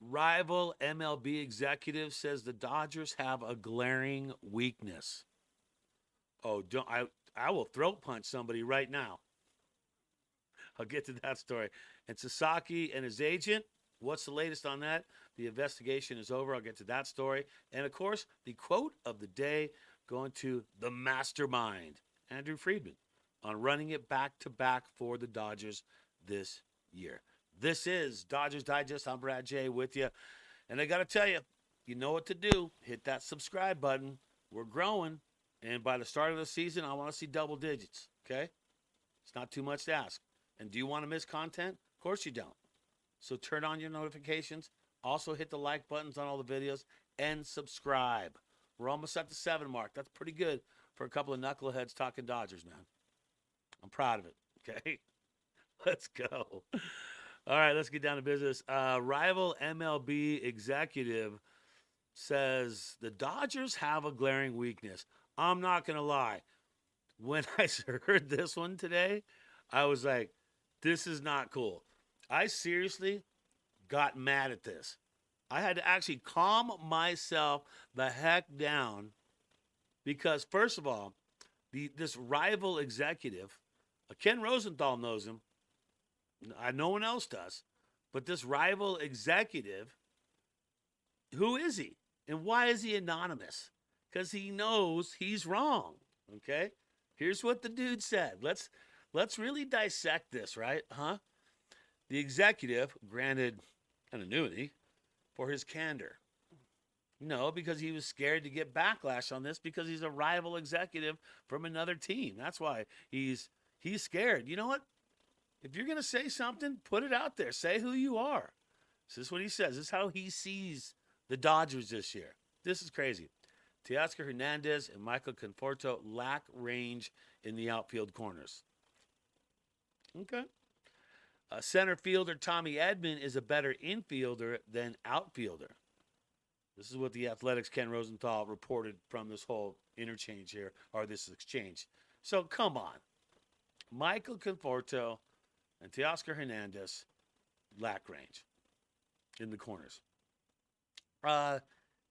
Rival MLB executive says the Dodgers have a glaring weakness. Oh, don't I will throat punch somebody right now. I'll get to that story. And Sasaki and his agent, what's the latest on that? The investigation is over. I'll get to that story. And of course, the quote of the day going to the mastermind, Andrew Friedman, on running it back to back for the Dodgers this year. This is Dodgers Digest. I'm Brad J with you. And I got to tell you, you know what to do. Hit that subscribe button. We're growing. And by the start of the season, I want to see double digits. Okay? It's not too much to ask. And do you want to miss content? Of course you don't. So turn on your notifications. Also hit the like buttons on all the videos and subscribe. We're almost at the 7 mark. That's pretty good for a couple of knuckleheads talking Dodgers, man. I'm proud of it. Okay? Let's go. All right, let's get down to business. Rival MLB executive says the Dodgers have a glaring weakness. I'm not going to lie. When I heard this one today, I was like, this is not cool. I seriously got mad at this. I had to actually calm myself the heck down because, first of all, this rival executive, Ken Rosenthal knows him. No one else does. But this rival executive, who is he? And why is he anonymous? Because he knows he's wrong. Okay? Here's what the dude said. Let's really dissect this, right? Huh? The executive granted an annuity for his candor. No, because he was scared to get backlash on this because he's a rival executive from another team. That's why he's scared. You know what? If you're going to say something, put it out there. Say who you are. This is what he says. This is how he sees the Dodgers this year. This is crazy. Teoscar Hernandez and Michael Conforto lack range in the outfield corners. Okay. Center fielder Tommy Edman is a better infielder than outfielder. This is what the Athletics' Ken Rosenthal reported from this whole interchange here, or this exchange. So come on. Michael Conforto and Teoscar Hernandez lack range in the corners.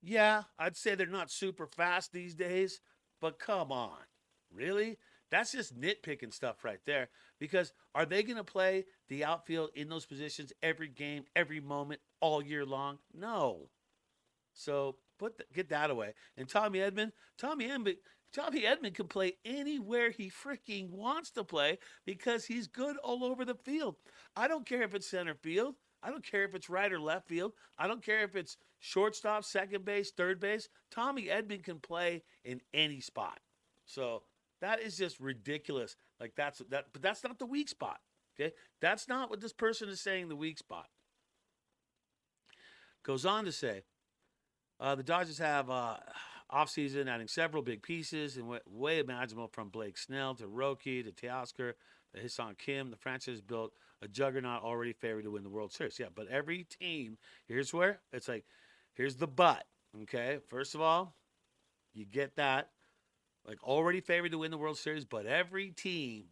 Yeah, I'd say they're not super fast these days, but come on. Really? That's just nitpicking stuff right there. Because are they going to play the outfield in those positions every game, every moment, all year long? No. So get that away. And Tommy Edman can play anywhere he freaking wants to play because he's good all over the field. I don't care if it's center field. I don't care if it's right or left field. I don't care if it's shortstop, second base, third base. Tommy Edman can play in any spot. So that is just ridiculous. Like but that's not the weak spot. Okay? That's not what this person is saying the weak spot. Goes on to say, the Dodgers have offseason adding several big pieces and way imaginable from Blake Snell to Roki to Teoscar to Hyun-Soo Kim. The franchise built a juggernaut already favored to win the World Series. Yeah, but every team, here's where it's like, here's the but. Okay, first of all, you get that. Like already favored to win the World Series, but every team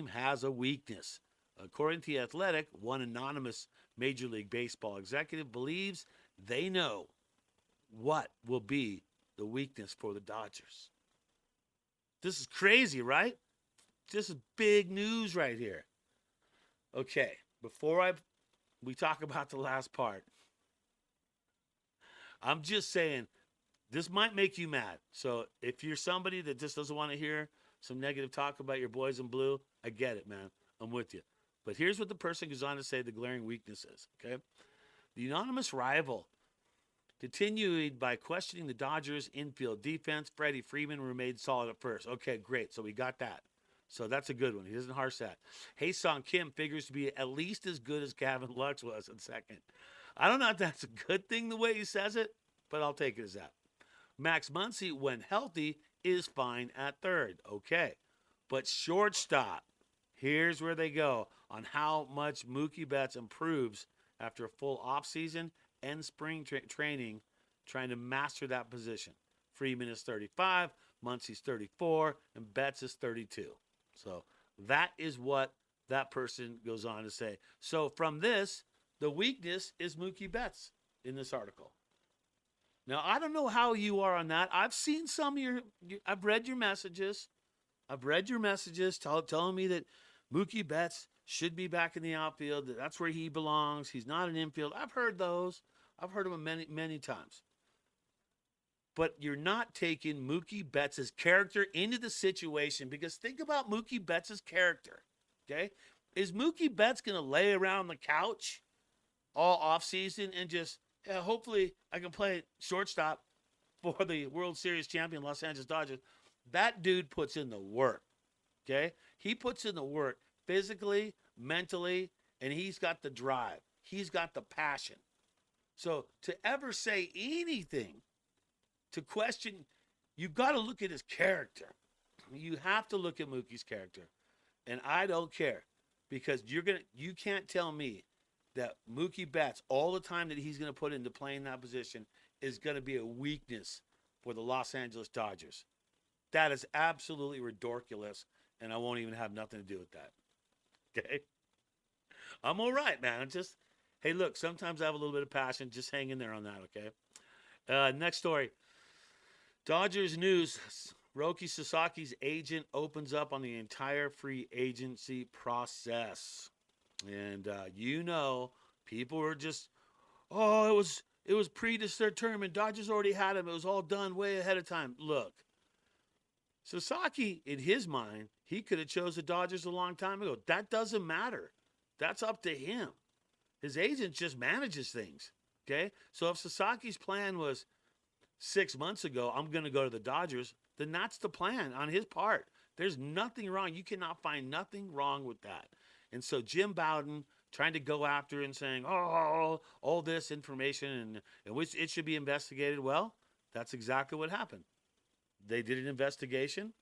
has a weakness. According to The Athletic, one anonymous Major League Baseball executive believes they know what will be the weakness for the Dodgers. This is crazy, right? This is big news right here. Okay, before we talk about the last part, I'm just saying this might make you mad. So if you're somebody that just doesn't want to hear some negative talk about your boys in blue, I get it, man. I'm with you. But here's what the person goes on to say the glaring weakness is, okay? The anonymous rival continued by questioning the Dodgers' infield defense. Freddie Freeman remained solid at first. Okay, great. So we got that. So that's a good one. He doesn't harsh that. Hyun-Soo Kim figures to be at least as good as Gavin Lux was in second. I don't know if that's a good thing the way he says it, but I'll take it as that. Max Muncy, when healthy, is fine at third. Okay. But shortstop, here's where they go on how much Mookie Betts improves after a full offseason and spring training trying to master that position. Freeman is 35, Muncy's 34, and Betts is 32. So that is what that person goes on to say. So from this, The weakness is Mookie Betts in this article. Now, I don't know how you are on that. I've seen some of I've read your messages. Telling me that Mookie Betts should be back in the outfield. That's where he belongs. He's not an infield. I've heard those. I've heard them many, many times. But you're not taking Mookie Betts' character into the situation, because think about Mookie Betts' character, okay? Is Mookie Betts going to lay around the couch all offseason and just, hopefully I can play shortstop for the World Series champion Los Angeles Dodgers? That dude puts in the work, okay? He puts in the work physically, mentally, and he's got the drive. He's got the passion. So to ever say anything to question, you've got to look at his character. You have to look at Mookie's character. And I don't care, because you can't tell me that Mookie Betts, all the time that he's going to put into playing that position, is going to be a weakness for the Los Angeles Dodgers. That is absolutely ridiculous, and I won't even have nothing to do with that. Okay? I'm all right, man. Hey, look, sometimes I have a little bit of passion. Just hang in there on that, okay? Next story. Dodgers news. Roki Sasaki's agent opens up on the entire free agency process. And people were just, it was predetermined. Dodgers already had him. It was all done way ahead of time. Look, Sasaki, in his mind, he could have chose the Dodgers a long time ago. That doesn't matter. That's up to him. His agent just manages things, okay? So if Sasaki's plan was 6 months ago, I'm going to go to the Dodgers, then that's the plan on his part. There's nothing wrong. You cannot find nothing wrong with that. And so Jim Bowden trying to go after and saying, all this information and which it should be investigated. Well, that's exactly what happened. They did an investigation,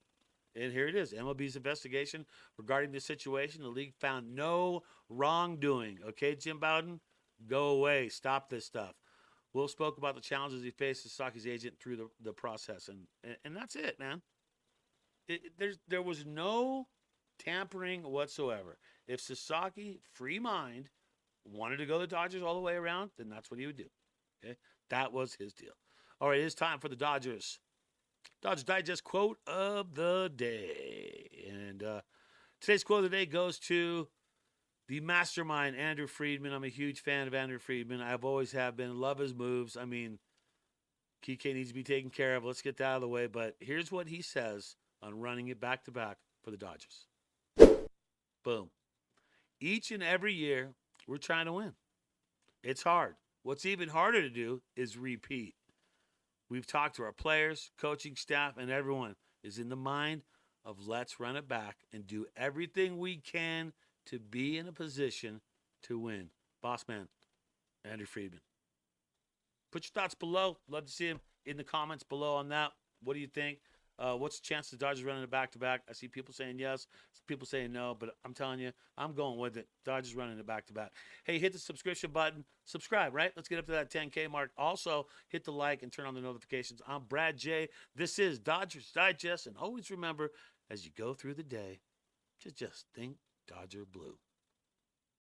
and here it is. MLB's investigation regarding the situation. The league found no wrongdoing. Okay, Jim Bowden, go away. Stop this stuff. Will spoke about the challenges he faced as Sasaki's agent through the process, and that's it, man. There was no tampering whatsoever. If Sasaki, free mind, wanted to go to the Dodgers all the way around, then that's what he would do. Okay, that was his deal. All right, it is time for the Dodgers Digest quote of the day. And today's quote of the day goes to the mastermind, Andrew Friedman. I'm a huge fan of Andrew Friedman. I've always have been. Love his moves. I mean, Kike needs to be taken care of. Let's get that out of the way. But here's what he says on running it back-to-back for the Dodgers. Boom. Each and every year, we're trying to win. It's hard. What's even harder to do is repeat. We've talked to our players, coaching staff, and everyone is in the mind of let's run it back and do everything we can to be in a position to win. Boss man, Andrew Friedman. Put your thoughts below. Love to see them in the comments below on that. What do you think? What's the chance the Dodgers running it back-to-back? I see people saying yes, people saying no, but I'm telling you, I'm going with it. Dodgers running it back-to-back. Hey, hit the subscription button. Subscribe, right? Let's get up to that 10K mark. Also, hit the like and turn on the notifications. I'm Brad J. This is Dodgers Digest, and always remember, as you go through the day, to just think Dodger Blue.